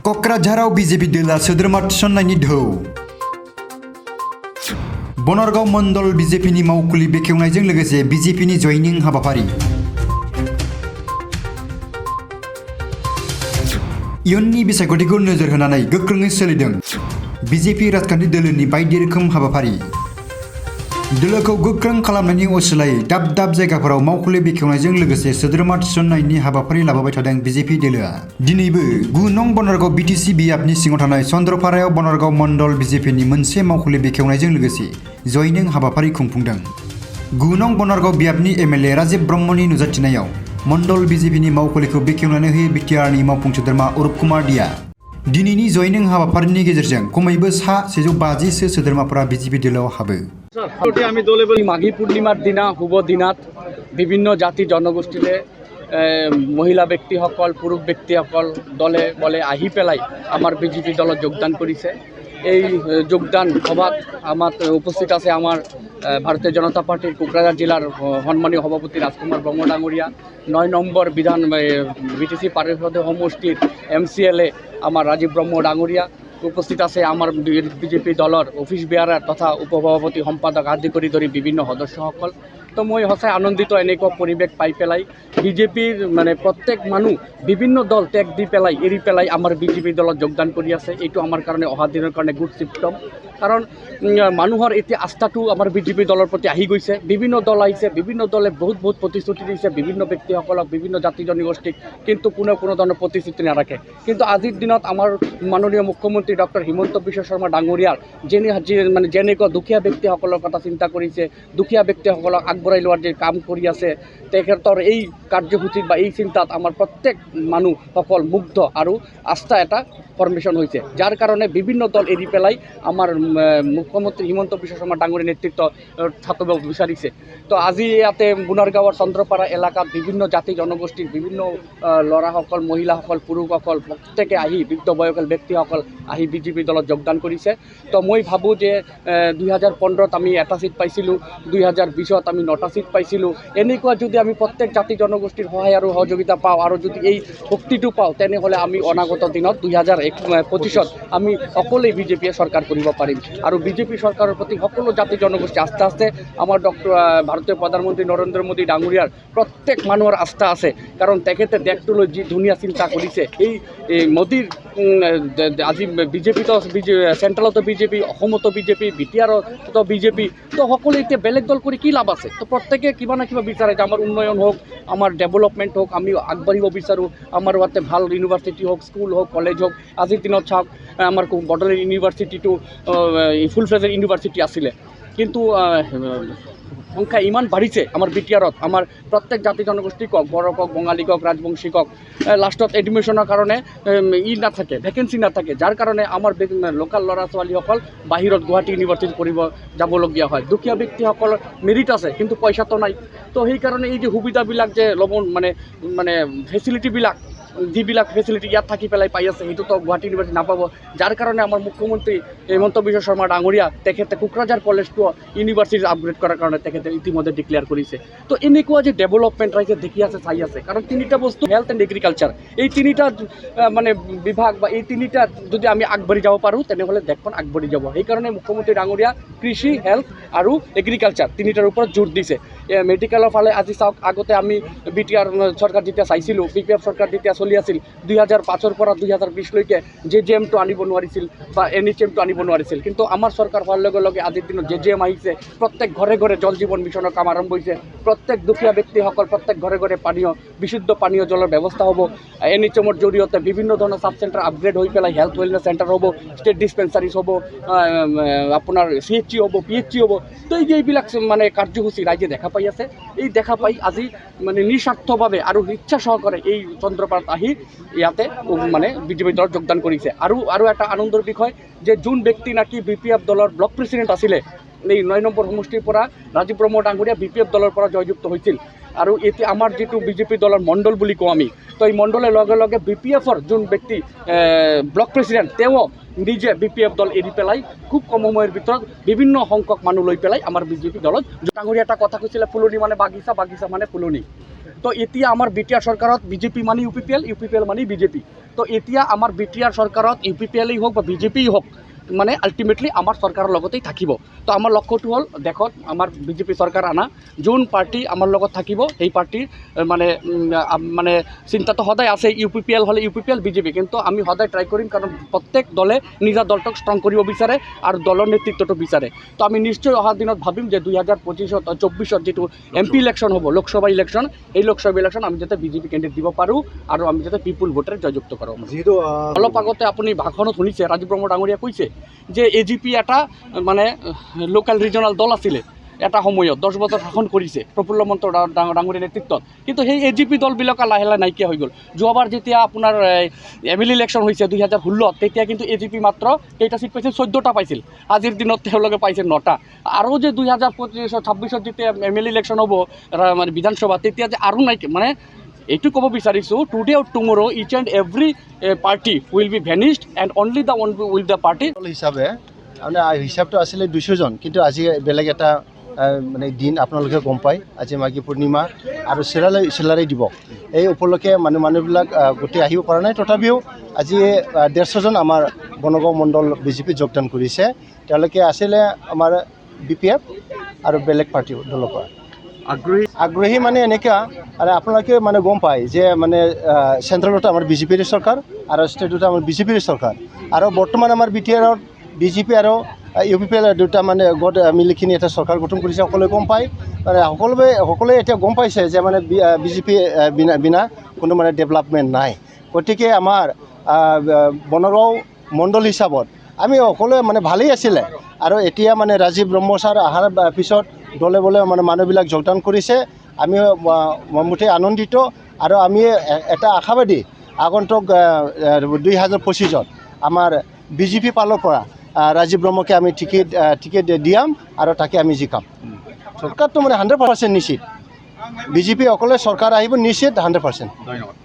क'क्राझाराव बीजेपी दोला सोद्रोमा थिसननायनि ढौ बनरगाव मण्डल बीजेपीनि मावखुलि बेखेवनायजों लोगोसे बीजेपीनि जयनिं हाबाफारि इयुननि बिसायख'थिखौ नोजोर होनानै गोख्रोङै सोलिदों बीजेपी राजखान्थि दोलोनि बायदि रोखोम हाबाफारि दोलोखौ गोख्रों खालामनायनि असिलायै दाब दाब जायगाफोराव मावखुलि बेखेवनायजों लोगोसे सोद्रोमा थिसननायनि हाबाफारि लाबोबाय थादों बीजेपी दोलोआ। दिनैबो 9 नं बनरगाव बीटीसी बियाबनि सिङाव थानाय चन्द्रपारायाव बनरगाव मण्डल बीजेपीनि मोनसे मावखुलि बेखेवनायजों लोगोसे जयनिं हाबाफारि खुंफुंदों। 9 नं बनरगाव बियाबनि एमएलए राजीव ब्रह्मनि नुजाथिनायाव मण्डल बीजेपीनि मावखुलिखौ बेखेवनानै होयो बिटिआरनि मावफुं सोद्रोमा अरुप कुमार दिया। दिनैनि जयनिं हाबाफारिनि गेजेरजों खमैबो सा 150 सोद्रोमाफोरा बीजेपी दोलोआव हाबो। মাঘী পূৰ্ণিমাৰ দিনা শুভ দিনাত বিভিন্ন জাতি জনগোষ্ঠীৰে মহিলা ব্যক্তিসকল পুৰুষ ব্যক্তিসকল দলে বলে আহি পেলাই আমাৰ বিজেপি দলত যোগদান কৰিছে। এই যোগদান সভাত আমাৰ উপস্থিত আছে আমাৰ ভাৰতীয় জনতা পাৰ্টিৰ কোকৰাঝাৰ জিলাৰ সন্মানীয় সভাপতি ৰাজকুমাৰ ব্ৰহ্ম ডাঙৰীয়া, 9 নম্বৰ বিধান বিটিচি পাৰিষদীয় সমষ্টিৰ MCLA আমাৰ ৰাজীৱ ব্ৰহ্ম ডাঙৰীয়া, উপস্থিত আছে আমাৰ বিজেপি দলৰ অফিচ বেয়াৰাৰ তথা উপসভাপতি সম্পাদক আদি কৰি ধৰি বিভিন্ন সদস্যসকল। তো মই সঁচাই আনন্দিত এনেকুৱা পৰিৱেশ পাই পেলাই। বিজেপিৰ মানে প্ৰত্যেক মানুহ বিভিন্ন দল ত্যাগ দি পেলাই এৰি পেলাই আমাৰ বিজেপি দলত যোগদান কৰি আছে। এইটো আমাৰ কাৰণে অহা দিনৰ কাৰণে গুড চিম্পটম, কাৰণ মানুহৰ এতিয়া আস্থাটো আমাৰ বিজেপি দলৰ প্ৰতি আহি গৈছে। বিভিন্ন দল আহিছে, বিভিন্ন দলে বহুত প্ৰতিশ্ৰুতি দিছে বিভিন্ন ব্যক্তিসকলক, বিভিন্ন জাতি জনগোষ্ঠীক, কিন্তু কোনো ধৰণৰ প্ৰতিশ্ৰুতি নাৰাখে। কিন্তু আজিৰ দিনত আমাৰ মাননীয় মুখ্যমন্ত্ৰী ডক্টৰ হিমন্ত বিশ্ব শৰ্মা ডাঙৰীয়াৰ যেনেকুৱা দুখীয়া ব্যক্তিসকলৰ কথা চিন্তা কৰিছে, দুখীয়া ব্যক্তিসকলক আগবঢ়াই লোৱাৰ যে কাম কৰি আছে, তেখেতৰ এই কাৰ্যসূচীত বা এই চিন্তাত আমাৰ প্ৰত্যেক মানুহসকল মুগ্ধ আৰু আস্থা এটা ফৰ্মেশ্যন হৈছে, যাৰ কাৰণে বিভিন্ন দল এৰি পেলাই আমাৰ মুখ্যমন্ত্ৰী হিমন্ত বিশ্ব শৰ্মা ডাঙৰীয়াৰ নেতৃত্ব থাকিব বিচাৰিছে। তো আজি ইয়াতে বুনাৰগাঁৱৰ চন্দ্ৰপাৰা এলেকাত বিভিন্ন জাতি জনগোষ্ঠীৰ বিভিন্ন ল'ৰাসকল, মহিলাসকল, পুৰুষসকল প্ৰত্যেকে আহি বৃদ্ধ বয়সীয়াল ব্যক্তিসকল আহি বিজেপি দলত যোগদান কৰিছে। তো মই ভাবোঁ যে 2015ত আমি এটা চিট পাইছিলোঁ, 2020ত আমি 9টা চিট পাইছিলোঁ। এনেকুৱা যদি আমি প্ৰত্যেক জাতি জনগোষ্ঠীৰ সহায় আৰু সহযোগিতা পাওঁ আৰু যদি এই শক্তিটো পাওঁ, তেনেহ'লে আমি অনাগত দিনত 2025ত আমি সকলোৱে বিজেপিয়ে চৰকাৰ কৰিব পাৰিম। আৰু বিজেপি চৰকাৰৰ প্ৰতি সকলো জাতি জনগোষ্ঠী আস্থা আছে। আমাৰ ভাৰতীয় প্ৰধানমন্ত্ৰী নৰেন্দ্ৰ মোদী ডাঙৰীয়াৰ প্ৰত্যেক মানুহৰ আস্থা আছে, কাৰণ তেখেতে দেশটোলৈ যি ধুনীয়া চিন্তা কৰিছে। এই মোদীৰ আজি বিজেপিতো চেণ্ট্ৰেলতো বিজেপি, অসমতো বিজেপি, বিটিআৰতো বিজেপি। তো সকলোৱে এতিয়া বেলেগ দল কৰি কি লাভ আছে? তো প্ৰত্যেকে কিবা না কিবা বিচাৰে যে আমাৰ উন্নয়ন হওক, আমাৰ ডেভেলপমেণ্ট হওক, আমি আগবাঢ়িব বিচাৰোঁ। আমাৰ ইয়াতে ভাল ইউনিভাৰ্চিটি হওক, স্কুল হওক, কলেজ হওক। আজিৰ দিনত চাওক, আমাৰ বড়োলেণ্ড ইউনিভাৰ্চিটিটো ফুল ফ্লেজেড ইউনিভাৰ্চিটি আছিলে, কিন্তু সংখ্যা ইমান বাঢ়িছে আমাৰ বিটিআৰত। আমাৰ প্ৰত্যেক জাতি জনগোষ্ঠী কওক, বড়ো কওক, বঙালী কওক, ৰাজবংশী কওক, লাষ্টত এডমিশ্যনৰ কাৰণে নাথাকে, ভেকেঞ্চি নাথাকে, যাৰ কাৰণে আমাৰ লোকেল ল'ৰা ছোৱালীসকল বাহিৰত গুৱাহাটী ইউনিভাৰ্চিটিত পঢ়িব যাবলগীয়া হয়। দুখীয়া ব্যক্তিসকলৰ মেৰিট আছে কিন্তু পইচাটো নাই। তো সেইকাৰণে এই যে সুবিধাবিলাক যে ল'ব মানে ফেচিলিটিবিলাক, যিবিলাক ফেচিলিটি ইয়াত থাকি পেলাই পাই আছে, সেইটোতো গুৱাহাটী ইউনিভাৰ্চিটি নাপাব। যাৰ কাৰণে আমাৰ মুখ্যমন্ত্ৰী হিমন্ত বিশ্ব শৰ্মা ডাঙৰীয়া তেখেতে কোকৰাঝাৰ কলেজটো ইউনিভাৰ্চিটি আপগ্ৰেড কৰাৰ কাৰণে তেখেতে ইতিমধ্যে ডিক্লেয়াৰ কৰিছে। তো এনেকুৱা যে ডেভেলপমেণ্ট ৰাইজে দেখি আছে, চাই আছে, কাৰণ তিনিটা বস্তু, হেল্থ এণ্ড এগ্ৰিকালচাৰ, এই তিনিটা মানে বিভাগ বা এই তিনিটা যদি আমি আগবাঢ়ি যাব পাৰোঁ, তেনেহ'লে দেশখন আগবাঢ়ি যাব। সেইকাৰণে মুখ্যমন্ত্ৰী ডাঙৰীয়া কৃষি, হেল্থ আৰু এগ্ৰিকালচাৰ তিনিটাৰ ওপৰত জোৰ দিছে। মেডিকেলৰ ফালে আজি চাওক, আগতে আমি বিটিআৰ চৰকাৰ যেতিয়া চাইছিলোঁ, BPF চৰকাৰ যেতিয়া চলি আছিল, 2005ৰ পৰা 2020লৈকে JJMটো আনিব নোৱাৰিছিল বা NHMটো আনিব নোৱাৰিছিল। কিন্তু আমাৰ চৰকাৰ হোৱাৰ লগে লগে আজিৰ দিনত JJM আহিছে, প্ৰত্যেক ঘৰে ঘৰে জল জীৱন মিছনৰ কাম আৰম্ভ হৈছে। প্ৰত্যেক দুখীয়া ব্যক্তিসকল প্ৰত্যেক ঘৰে ঘৰে বিশুদ্ধ পানীয় জলৰ ব্যৱস্থা হ'ব। NHMৰ জৰিয়তে বিভিন্ন ধৰণৰ চাব চেণ্টাৰ আপগ্ৰেড হৈ পেলাই হেল্থ ৱেলনেছ চেণ্টাৰ হ'ব, ষ্টেট ডিছপেঞ্চাৰিজ হ'ব, আপোনাৰ CHC হ'ব, PHC হ'ব। তো এইবিলাক মানে কাৰ্যসূচী ৰাইজে দেখা পাই আছে। এই দেখা পাই আজি মানে নিস্বাৰ্থভাৱে আৰু ইচ্ছা সহকাৰে এই চন্দ্ৰপাৰাত আহি ইয়াতে মানে বিজেপি দলত যোগদান কৰিছে। আৰু এটা আনন্দৰ বিষয় যে যোন ব্যক্তি নাকি BPF দলৰ ব্লক প্ৰেচিডেণ্ট আছিলে, এই 9 নম্বৰ সমষ্টিৰ পৰা ৰাজীৱ ব্ৰহ্ম ডাঙৰীয়া BPF দলৰ পৰা জয়যুক্ত হৈছিল। আৰু এতিয়া আমাৰ যিটো বিজেপি দলৰ মণ্ডল বুলি কওঁ আমি, তো এই মণ্ডলৰ লগে লগে BPFৰ যোন ব্যক্তি ব্লক প্ৰেচিডেণ্ট, তেওঁ নিজে BPF দল এৰি পেলাই খুব কম সময়ৰ ভিতৰত বিভিন্ন সংখ্যক মানুহ লৈ পেলাই আমাৰ বিজেপি দলত। ডাঙৰীয়া এটা কথা কৈছিলে, ফুলনি মানে বাগিচা, বাগিচা মানে ফুলনি। তো এতিয়া আমাৰ বিটিআৰ চৰকাৰত বিজেপি মানে UPPL, UPPL মানে বিজেপি। তো এতিয়া আমাৰ BTR চৰকাৰত UPPLই হওক বা BJPই হওক মানে আল্টিমেটলি আমাৰ চৰকাৰৰ লগতেই থাকিব। তো আমাৰ লক্ষ্যটো হ'ল দেশত আমাৰ BJP চৰকাৰ আনা, যোন পাৰ্টি আমাৰ লগত থাকিব সেই পাৰ্টিৰ মানে চিন্তাটো সদায় আছে। UPPL হ'লে UPPL BJP, কিন্তু আমি সদায় ট্ৰাই কৰিম, কাৰণ প্ৰত্যেক দলে নিজৰ দলটোক ষ্ট্ৰং কৰিব বিচাৰে আৰু দলৰ নেতৃত্বটো বিচাৰে। তো আমি নিশ্চয় অহা দিনত ভাবিম যে 2024 যিটো MP ইলেকশ্যন হ'ব, লোকসভা ইলেকশ্যন, এই লোকসভা ইলেকশ্যন আমি যাতে BJP কেণ্ডিডেট দিব পাৰোঁ আৰু আমি যাতে পিপুল ভোটাৰে জয়যুক্ত কৰোঁ। যিহেতু অলপ আগতে আপুনি ভাষণত শুনিছে ৰাজীৱ ব্ৰহ্ম ডাঙৰীয়া কৈছে যে AGP এটা মানে লোকেল ৰিজনাল দল আছিলে, এটা সময়ত 10 বছৰ শাসন কৰিছে প্ৰফুল্ল মহন্ত ডাঙৰীয়া নেতৃত্বত, কিন্তু সেই AGP দলবিলাক লাহে লাহে নাইকিয়া হৈ গ'ল। যোৱাবাৰ যেতিয়া আপোনাৰ MLA ইলেকশ্যন হৈছে 2016, তেতিয়া কিন্তু AGP মাত্ৰ কেইটা চিট পাইছিল? 14টা পাইছিল। আজিৰ দিনত তেওঁলোকে পাইছে 9টা। আৰু যে 2025-26 যেতিয়া MLA ইলেকশ্যন হ'ব মানে বিধানসভা, তেতিয়া যে আৰু নাইকিয়া, মানে এইটো ক'ব বিচাৰিছোঁ, today or tomorrow each and every party will be vanished and only the one will the party. হিচাপে মানে হিচাপটো আছিলে 200 জন, কিন্তু আজি বেলেগ এটা মানে দিন আপোনালোকে গম পায়। আজি মাঘী পূৰ্ণিমা আৰু চিলাৰী দিব, এই উপলক্ষে মানুহবিলাক গোটেই আহিব পৰা নাই। তথাপিও আজি 150 জন আমাৰ বনগাঁও মণ্ডল BJP যোগদান কৰিছে। তেওঁলোকে আছিলে আমাৰ BPF আৰু বেলেগ পাৰ্টি দলৰ পৰা আগ্ৰহী মানে এনেকুৱা। আৰু আপোনালোকে মানে গম পায় যে মানে চেণ্ট্ৰেলত আমাৰ BJPৰ চৰকাৰ আৰু ষ্টেটত আমাৰ BJPৰ চৰকাৰ, আৰু বৰ্তমান আমাৰ BTRত BJP আৰু UPPL দুটা মানে গোট মিলিখিনি এটা চৰকাৰ গঠন কৰিছে। সকলোৱে গম পায়, মানে সকলোৱে এতিয়া গম পাইছে যে মানে BJP বিনা কোনো মানে ডেভেলপমেণ্ট নাই। গতিকে আমাৰ বনগাঁও মণ্ডল হিচাপত আমি সকলোৱে মানে ভালেই আছিলে, আৰু এতিয়া মানে ৰাজীৱ ব্ৰহ্ম ছাৰ অহাৰ পিছত দলে বলে মানে মানুহবিলাক যোগদান কৰিছে। আমি মুঠেই আনন্দিত, আৰু আমি এটা আশাবাদী আগন্তুক 2025-ত আমাৰ BJP পালৰ পৰা ৰাজীৱ ব্ৰহ্মকে আমি টিকেট দিয়াম আৰু তাকে আমি জিকাম। চৰকাৰটো মানে 100% নিশ্চিত, BJP অকলে চৰকাৰ আহিব নিশ্চিত 100%।